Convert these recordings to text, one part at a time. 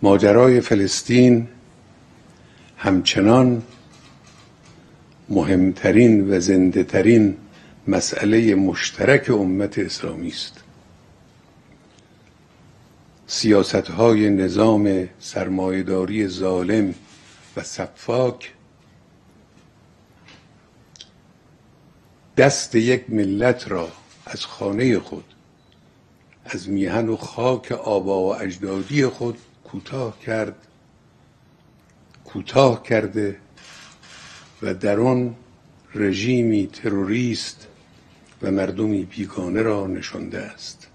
ماجرای فلسطین همچنان مهمترین و زنده ترین مسئله مشترک امت اسلامی است. سیاست‌های نظام سرمایه‌داری ظالم و سفاک دست یک ملت را از خانه خود، از میهن و خاک آبا و اجدادی خود کوتاه کرده و در آن رژیمی تروریست و مردمی بیگانه را نشانده است.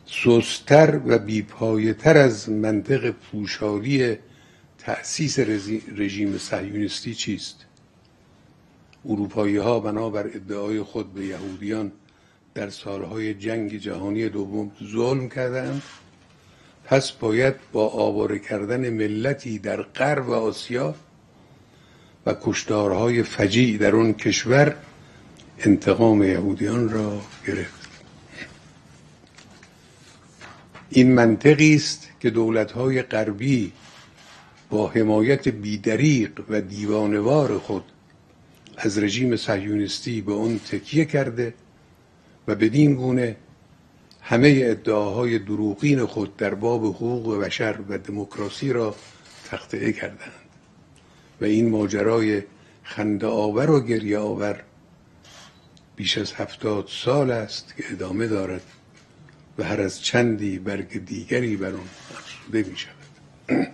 سست‌تر و بی‌پایه‌تر از منطق پوشالی تأسیس رژیم صهیونیستی چیست؟ اروپایی‌ها بنابر ادعای خود به یهودیان در سالهای جنگ جهانی دوم ظلم کردند، پس باید با آواره کردن ملتی در غرب آسیا و کشتارهای فجیع در آن کشور انتقام یهودیان را گرفت. این منطقی است که دولت‌های غربی با حمایت بیدریغ و دیوانه‌وار خود از رژیم صهیونیستی به آن تکیه کرده و بدین گونه همه ادعاهای دروغین خود در باب حقوق بشر و دموکراسی را تخطئه کردند و این ماجرای خنده آور و گریه آور بیش از 70 سال است که ادامه دارد و هر از چندی برگ دیگری بر آن افزوده می شود.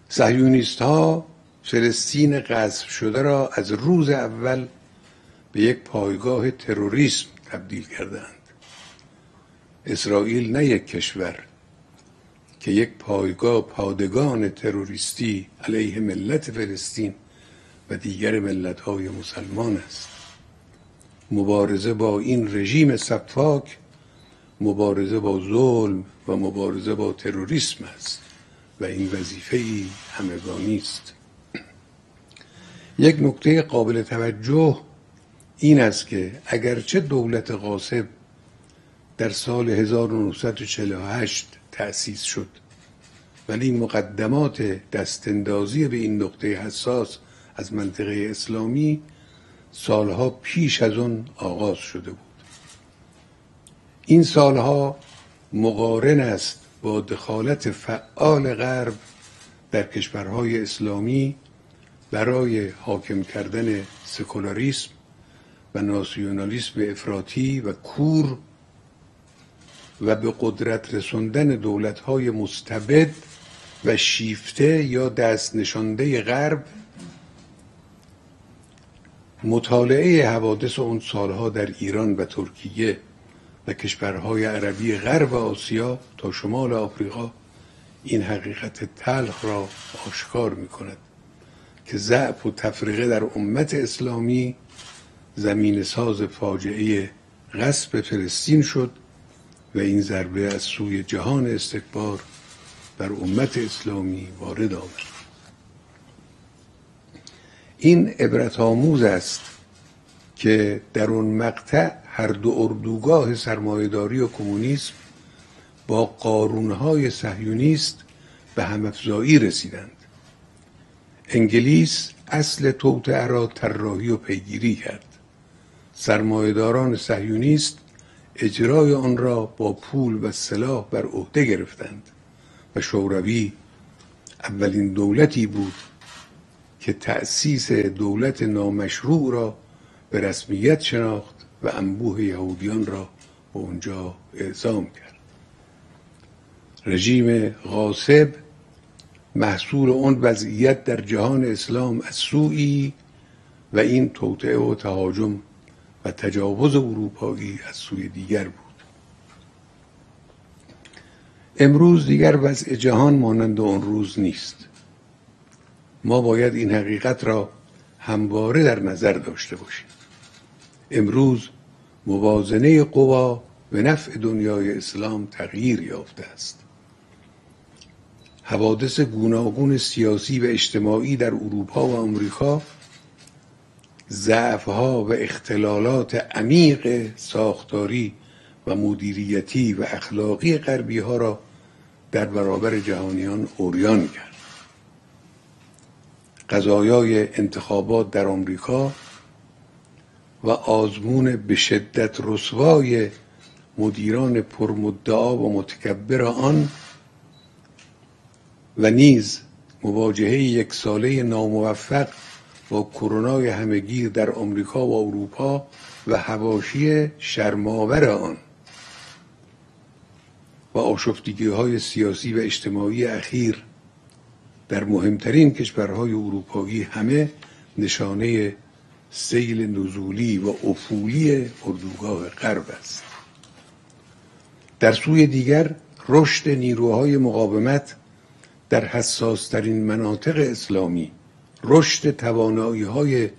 صهیونیست‌ها فلسطین غصب شده را از روز اول به یک پایگاه تروریسم تبدیل کردند. اسرائیل نه یک کشور که یک پادگان تروریستی علیه ملت فلسطین و دیگر ملت‌های مسلمان است. مبارزه با این رژیم سفاک مبارزه با ظلم و مبارزه با تروریسم است و این وظیفه‌ای همگانی است. یک نکته قابل توجه این است که اگرچه دولت غاصب در سال 1948 تأسیس شد، ولی مقدمات دستاندازی به این نقطه حساس از منطقه اسلامی سالها پیش از آن آغاز شده بود. این سالها مقارن است با دخالت فعال غرب در کشورهای اسلامی برای حاکم کردن سکولاریسم و ناسیونالیسم افراطی و کور و به قدرت رساندن دولت‌های مستبد و شیفته یا دست نشانده غرب. مطالعه حوادث اون سالها در ایران و ترکیه و کشورهای عربی غرب آسیا تا شمال آفریقا این حقیقت تلخ را آشکار می‌کند که ضعف و تفرقه در امت اسلامی زمین ساز فاجعه غصب فلسطین شد و این ضربه از سوی جهان استکبار بر امت اسلامی وارد آمد. این عبرت آموز است که در اون مقطع هر دو اردوگاه سرمایه‌داری و کمونیسم با قارون‌های صهیونیست به هم‌افزایی رسیدند. انگلیس اصل توطئه را طراحی و پیگیری کرد. سرمایه‌داران صهیونیست اجرای آن را با پول و سلاح بر عهده گرفتند و شوروی اولین دولتی بود که تأسیس دولت نامشروع را به رسمیت شناخت و انبوه یهودیان را به اونجا اعزام کرد. رژیم غاصب محصول اون وضعیت در جهان اسلام از سوی و این توطئه و تهاجم و تجاوز اروپایی از سوی دیگر بود. امروز دیگر وضع جهان مانند آن روز نیست. ما باید این حقیقت را همواره در نظر داشته باشیم. امروز موازنه قوا به نفع دنیای اسلام تغییر یافته است. حوادث گوناگون سیاسی و اجتماعی در اروپا و آمریکا ضعف‌ها و اختلالات عمیق ساختاری و و مدیریتی و اخلاقی غربی ها را در برابر جهانیان عریان کرد. قضایای انتخابات در آمریکا و آزمون به شدت رسوای مدیران پرمدعا و متکبر آن و نیز مواجهه یک ساله ناموفق با کرونای همهگیر در آمریکا و اروپا و حواشی شرم‌آور آن و آشفتگی‌های سیاسی و اجتماعی اخیر در مهمترین کشورهای اروپایی همه نشانه سیل نزولی و افولی اردوگاه غرب است. در سوی دیگر رشد نیروهای مقاومت در حساسترین مناطق اسلامی، رشد توانایی‌های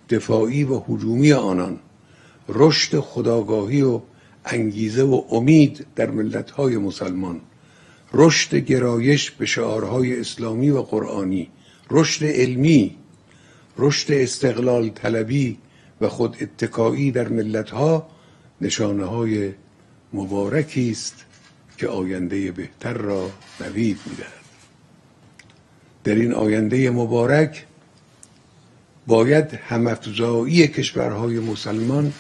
دفاعی و هجومی آنان، رشد خودآگاهی و انگیزه و امید در ملت‌های مسلمان، رشد گرایش به شعارهای اسلامی و قرآنی، رشد علمی، رشد استقلال طلبی و خود اتکایی در ملت‌ها نشانه‌های مبارکی است که آینده بهتر را نوید می‌دهد. در این آینده مبارک باید همافزایی کشورهای مسلمان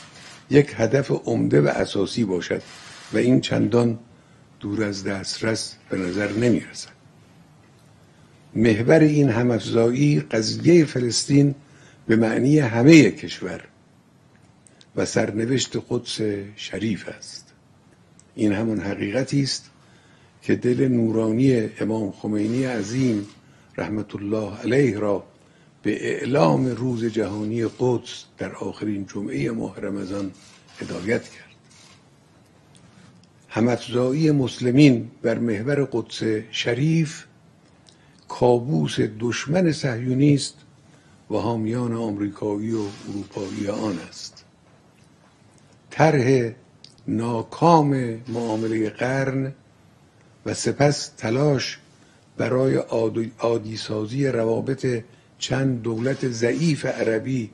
یک هدف عمده و اساسی باشد و این چندان دور از دسترس به نظر نمی رسد. محور این همافزایی قضیه فلسطین به معنی همه کشور و سرنوشت قدس شریف است. این همان حقیقتی است که دل نورانی امام خمینی عظیم رحمت الله علیه را به اعلام روز جهانی قدس در آخرین جمعه ماه رمضان هدایت کرد. همافزایی مسلمین بر محور قدس شریف کابوس دشمن صهیونیست و حامیان آمریکایی و اروپایی آن است. طرح ناکام معامله قرن و سپس تلاش برای عادی‌سازی روابط چند دولت ضعیف عربی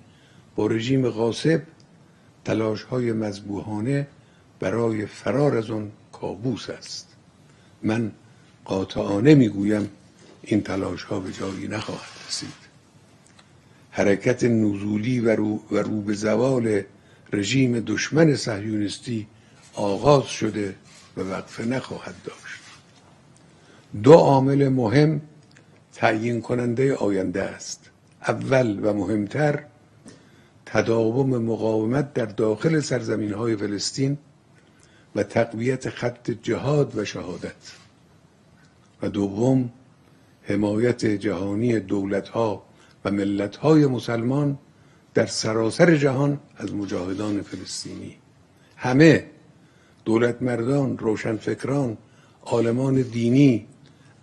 با رژیم غاصب تلاش‌های مذبوحانه برای فرار از آن کابوس است. من قاطعانه میگویم این تلاش‌ها به جایی نخواهد رسید. حرکت نزولی و رو به زوال رژیم دشمن صهیونیستی آغاز شده و وقفه نخواهد داشت. دو عامل مهم تعیین کننده آینده است. اول و مهمتر تداوم مقاومت در داخل سرزمین‌های فلسطین و تقویت خط جهاد و شهادت و دوم حمایت جهانی دولت‌ها و ملت‌های مسلمان در سراسر جهان از مجاهدان فلسطینی. همه دولتمردان، روشنفکران، عالمان دینی،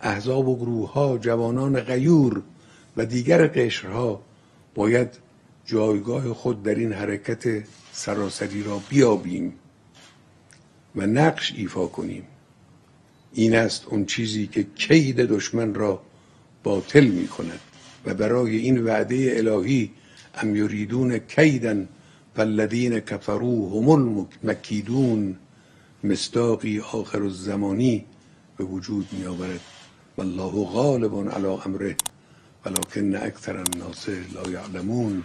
احزاب و گروه‌ها، جوانان غیور و دیگر قشرها باید جایگاه خود در این حرکت سراسری را بیابیم و نقش ایفا کنیم. این است اون چیزی که کید دشمن را باطل می کند و برای این وعده الهی ام یریدون کیدن فالذین کفروا هم المکیدون مصداقی آخر الزمانی به وجود می آورد. والله غالب علی امره ولکن اکثر الناس لا یعلمون.